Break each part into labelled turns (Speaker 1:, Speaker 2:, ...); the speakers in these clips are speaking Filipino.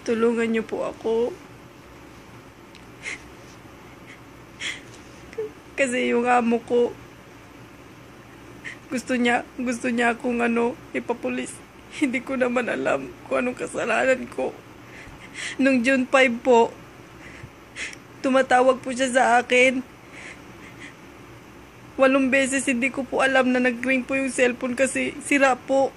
Speaker 1: Tulungan niyo po ako. Kasi yung amo ko, gusto niya akong ipapulis. Hindi ko naman alam kung anong kasalanan ko. Nung June 5 po, tumatawag po siya sa akin. 8 beses, hindi ko po alam na nag-ring po yung cellphone kasi sira po.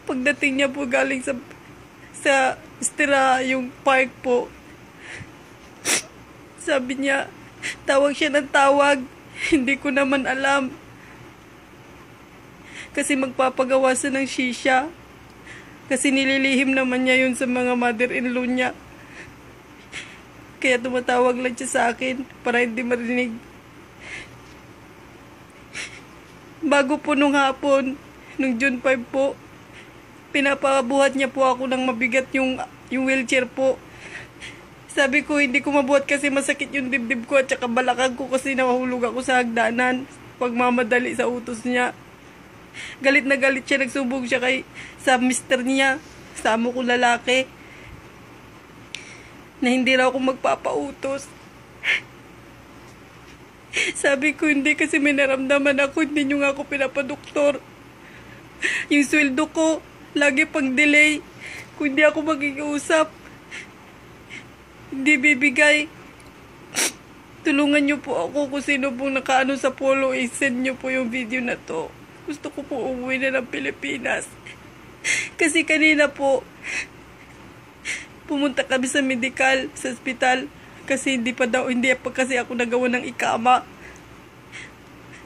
Speaker 1: Pagdating niya po galing sa Estera, yung park po, sabi niya, tawag siya ng tawag. Hindi ko naman alam. Kasi magpapagawa siya ng shisha. Kasi nililihim naman niya yun sa mga mother-in-law niya. Kaya tumatawag lang siya sa akin para hindi marinig. Bago po nung hapon, nung June 5 po, pinapabuhat niya po ako ng mabigat yung wheelchair po. Sabi ko, hindi ko mabuhat kasi masakit yung dibdib ko at saka balakang ko kasi nakahulog ako sa hagdanan pagmamadali sa utos niya. Galit na galit siya, nagsubog siya sa mister niya, sa amo ko lalaki, na hindi raw ako magpapautos. Sabi ko, hindi kasi may naramdaman ako, hindi nyo nga ako pinapadoktor. Yung sweldo ko, lagi pang delay. Kung hindi ako mag-iusap, hindi bibigay. Tulungan nyo po ako kung sino pong nakaano sa polo. I-send nyo po yung video na to. Gusto ko po umuwi na ng Pilipinas. Kasi kanina po, pumunta kami sa medical, sa ospital. Kasi hindi pa kasi ako nagawa ng ikama.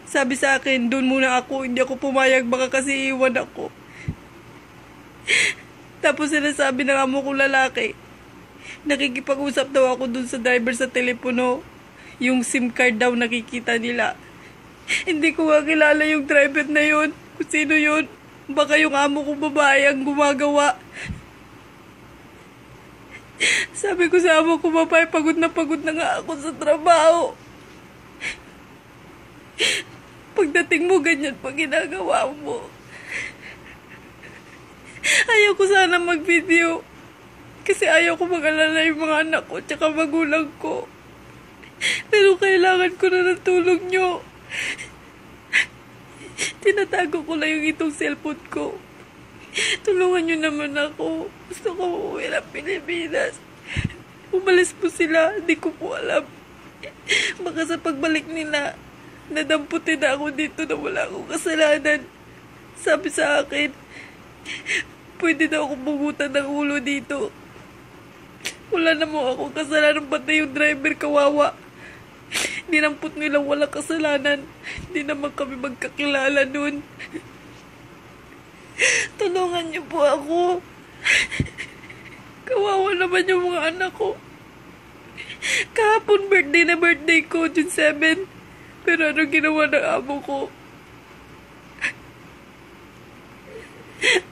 Speaker 1: Sabi sa akin, doon muna ako, hindi ako pumayag, baka kasi iwan ako. Tapos sinasabi ng amo ko lalaki, nakikipag-usap daw ako dun sa driver sa telepono. Yung SIM card daw nakikita nila. Hindi ko nga kilala yung driver na yun. Kung sino yun. Baka yung amo ko babae ang gumagawa. Sabi ko sa amo ko babae, pagod na nga ako sa trabaho. Pagdating mo, ganyan pa ginagawa mo. Ayaw ko sana mag-video. Kasi ayaw ko mag-alala yung mga anak ko tsaka magulang ko. Pero kailangan ko na ng tulong nyo. Tinatago ko lang yung itong cellphone ko. Tulungan nyo naman ako. Gusto ko uuwi ng Pilipinas. Umalis po sila. Hindi ko po alam. Baka sa pagbalik nila, nadamputin na ako dito na wala akong kasalanan. Sabi sa akin, pwede na ako bugutan ng ulo dito. Wala naman akong kasalanan, pati yung driver kawawa. Dinampot nilang walang kasalanan. Hindi naman kami magkakilala nun. Tulungan niyo po ako. Kawawa naman yung mga anak ko. Kahapon birthday ko, June 7. Pero ano ginawa ng amo ko?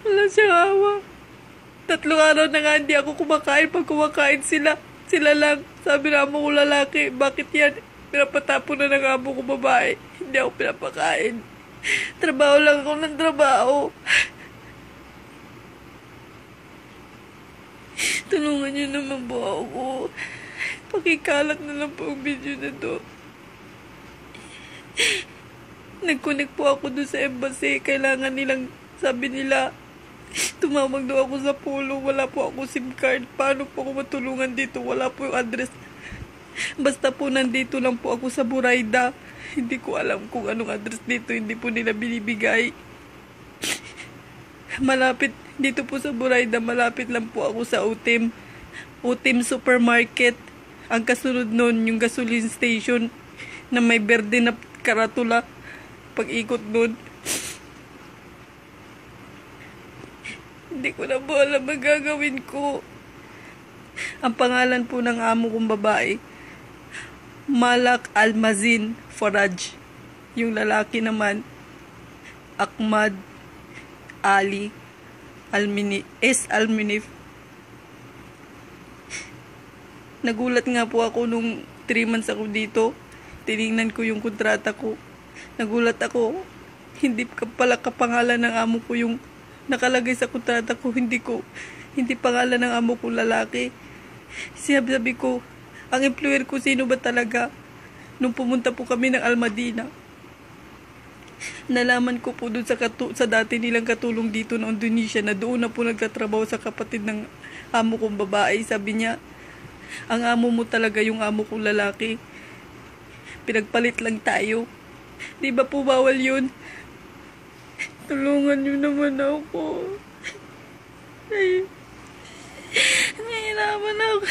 Speaker 1: Wala siyang awa. 3 araw na nga hindi ako kumakain. Pag kumakain sila lang. Sabi na amo ko lalaki, bakit yan? Pinapatapon na ng amo ko babae. Hindi ako pinapakain. Trabaho lang ako ng trabaho. Tulungan niyo naman po ako. Pakikalat na lang po ang video na to. Nag-connect po ako doon sa embassy. Kailangan nilang, sabi nila, tumawag daw ako sa polo. Wala po ako SIM card. Paano po ako matulungan dito? Wala po yung address. Basta po nandito lang po ako sa Buraida. Hindi ko alam kung anong address dito. Hindi po nila binibigay. Malapit dito po sa Buraida. Malapit lang po ako sa Utim Supermarket. Ang kasunod nun, yung gasoline station na may berde na karatula. Pag ikot nun, hindi ko na po alam ang gagawin ko. Ang pangalan po ng amo kong babae, Malak Almazin Faraj. Yung lalaki naman, Ahmad Ali Alminif. Nagulat nga po ako nung 3 months ako dito. Tinignan ko yung kontrata ko. Nagulat ako. Hindi pala kapangalan ng amo ko yung nakalagay sa kontrata ko, hindi pangalan ng amo ko lalaki. Sabi ko, ang employer ko sino ba talaga? Nung pumunta po kami ng Almadina, nalaman ko po dun sa dati nilang katulong dito na Indonesia na doon na po nagtatrabaho sa kapatid ng amo kong babae. Sabi niya, ang amo mo talaga yung amo kong lalaki. Pinagpalit lang tayo. Di ba po bawal yun? Tulungan niyo naman ako. Ay, nahihirapan ako.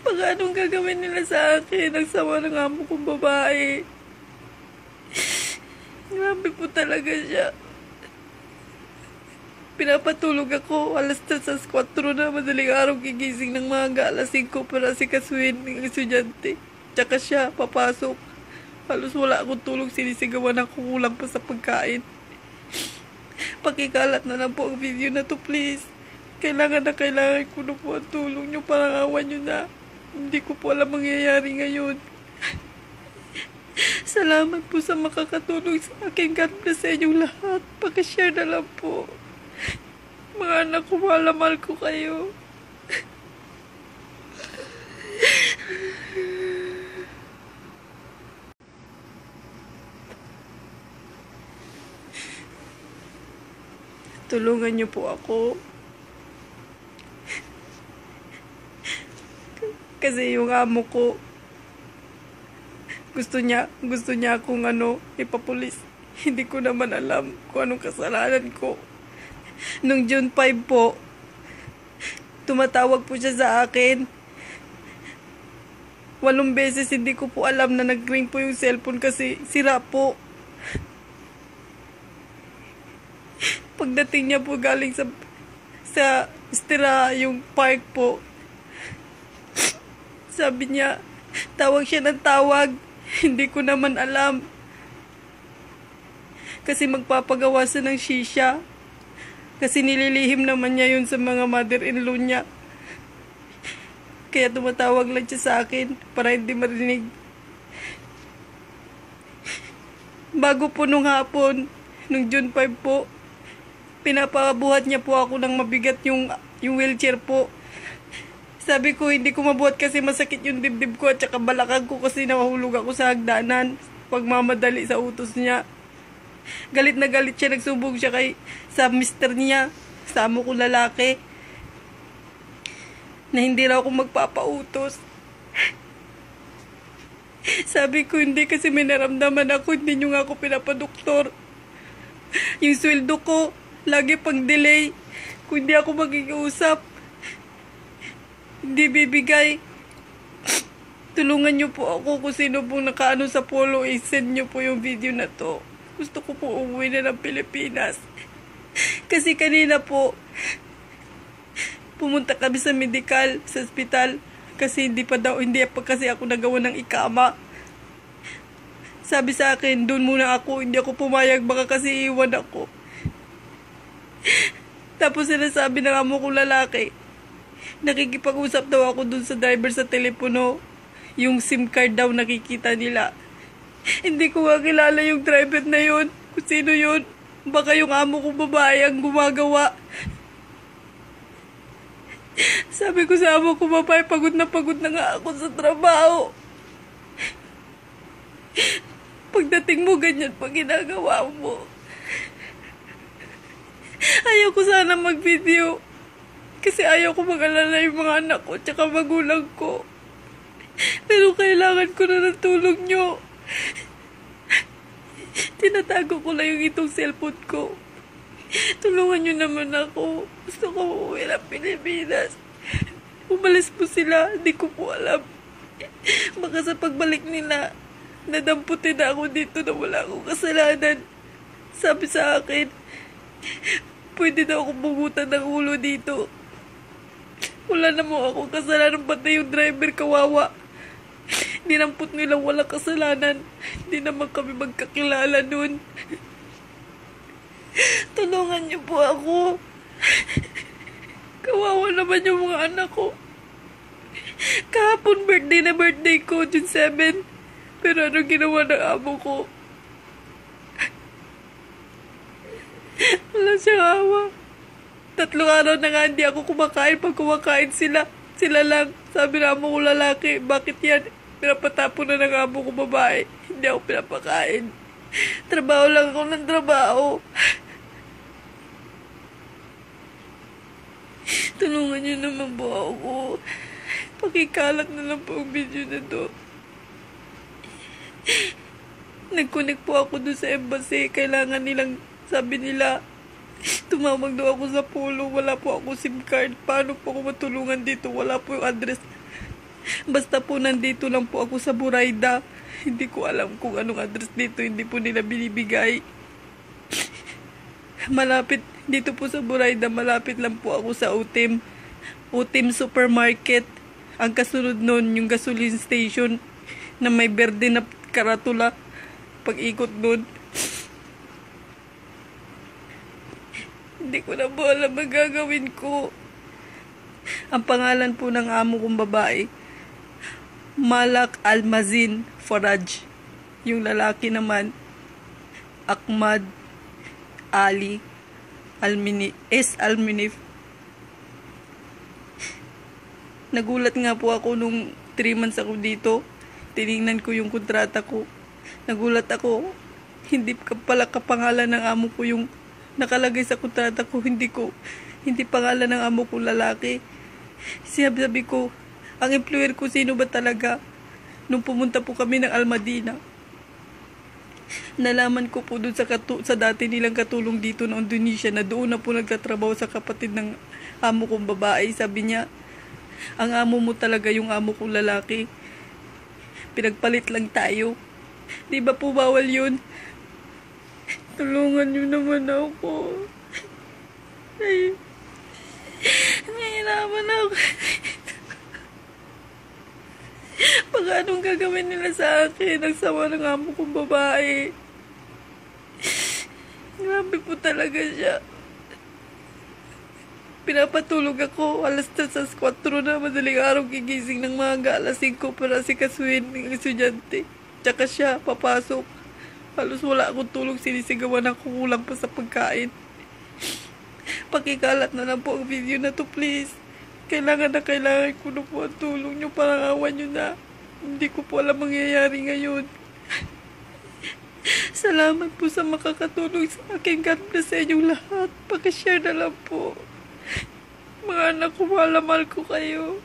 Speaker 1: Baka anong gagawin nila sa akin? Ang sama ng amo kong babae. Grabe po talaga siya. Pinapatulog ako. Alas 3, 4 na madaling araw gigising ng mga alas 5 para sikasuhin ng estudyante. Tsaka siya, papasok. Halos wala akong tulog. Sinisigawan ako, kulang pa sa pagkain. Pakikalat na lang po ang video na to, please. Kailangan ko na po ang tulong nyo. Parangawan nyo na. Hindi ko po alam mangyayari ngayon. Salamat po sa makakatulong sa akin. God bless sa inyong lahat. Pakishare na lang po. Mga anak ko, mahal ko kayo. Tulungan niyo po ako. Kasi yung amo ko, gusto niya akong ipapulis. Hindi ko naman alam kung anong kasalanan ko. Nung June 5 po, tumatawag po siya sa akin. 8 beses, hindi ko po alam na nag-ring po yung cellphone kasi sira po. Pagdating niya po galing sa Estera, yung park po, sabi niya, tawag siya ng tawag. Hindi ko naman alam. Kasi magpapagawa siya ng shisha. Kasi nililihim naman niya yun sa mga mother-in-law niya. Kaya tumatawag lang siya sa akin para hindi marinig. Bago po nung hapon, nung June 5 po, pinapabuhat niya po ako ng mabigat yung wheelchair po. Sabi ko, hindi ko mabuhat kasi masakit yung dibdib ko at saka balakang ko kasi nahulog ako sa hagdanan pagmamadali sa utos niya. Galit na galit siya, nagsubog siya sa mister niya, sa amo ko lalaki, na hindi raw ako magpapautos. Sabi ko, hindi kasi may naramdaman ako, hindi nyo nga ako pinapadoktor. Yung sweldo ko, lagi pang delay. Kung hindi ako makikiusap, hindi bibigay. Tulungan nyo po ako kung sino pong nakaano sa polo, i-send nyo po yung video na to. Gusto ko po umuwi na ng Pilipinas. Kasi kanina po, pumunta kami sa medical, sa hospital. Kasi hindi pa kasi ako nagawa ng ikama. Sabi sa akin, doon muna ako, hindi ako pumayag, baka kasi iwan ako. Tapos sinasabi ng amo ko lalaki, nakikipag-usap daw ako doon sa driver sa telepono. Yung SIM card daw nakikita nila. Hindi ko nga kilala yung driver na yun. Kung sino yun. Baka yung amo ko babae ang gumagawa. Sabi ko sa amo ko babae, pagod na nga ako sa trabaho. Pagdating mo, ganyan pa ginagawa mo. Ayaw ko sana mag-video. Kasi ayaw ko mag-alala yung mga anak ko tsaka magulang ko. Pero kailangan ko na ng tulong nyo. Tinatago ko lang yung itong cellphone ko. Tulungan nyo naman ako. Gusto ko uuwi ng Pilipinas. Umalis po sila. Hindi ko po alam. Baka sa pagbalik nila, nadamputin na ako dito na wala akong kasalanan. Sabi sa akin, pwede na ako bumutan ng ulo dito. Wala naman akong kasalanan, pati yung driver kawawa. Dinampot nilang walang kasalanan. Hindi naman kami magkakilala nun. Tulungan niyo po ako. Kawawa naman yung mga anak ko. Kahapon birthday ko, June 7. Pero ano ginawa ng amo ko? Wala siyang awa. 3 araw na nga hindi ako kumakain. Pag kumakain sila, sila lang. Sabi na amo ko lalaki, bakit yan? Pinapatapon na ng amo ko babae. Hindi ako pinapakain. Trabaho lang ako ng trabaho. Tulungan niyo naman po ako. Pakikalat na lang po ang video na to. Nag-connect po ako doon sa embassy. Kailangan nilang, sabi nila, tumawag daw ako sa Polo. Wala po ako SIM card. Paano po ako matulungan dito? Wala po yung address. Basta po nandito lang po ako sa Buraida. Hindi ko alam kung anong address dito. Hindi po nila binibigay. Malapit dito po sa Buraida. Malapit lang po ako sa Utim. Utim Supermarket. Ang kasunod nun, yung gasoline station na may berde na karatula. Pag-ikot nun. Hindi ko na po alam ang gagawin ko. Ang pangalan po ng amo kong babae, Malak Almazin Faraj. Yung lalaki naman, Ahmad Ali Alminif. Nagulat nga po ako nung 3 months ako dito. Tinignan ko yung kontrata ko. Nagulat ako. Hindi pala kapangalan ng amo ko yung nakalagay sa kontrata ko. Hindi pangalan ng amo ko lalaki. Sabi ko, ang employer ko sino ba talaga? Nung pumunta po kami ng Almadina, nalaman ko po doon sa dati nilang katulong dito na Indonesia na doon na po nagtatrabaho sa kapatid ng amo kong babae. Sabi niya, ang amo mo talaga yung amo kong lalaki. Pinagpalit lang tayo. Di ba po bawal yun? Tulungan niyo naman ako. Ay, nahihirapan ako. Pag anong gagawin nila sa akin, ang sama ng amo kong babae. Grabe po talaga siya. Pinapatulog ako, alas 3 4 na, madaling araw gigising ng mga alas 5 para sikasuhin ng estudyante. Tsaka siya, papasok. Halos wala akong tulog, sinisigawan ako, kulang pa sa pagkain. Pakikalat na lang po ang video na to, please. Kailangan ko na po ang tulong nyo, parangawan nyo na. Hindi ko po alam mangyayari ngayon. Salamat po sa makakatulong sa akin. God bless sa inyong lahat. Pakishare na lang po. Mga anak ko, mahal ko kayo.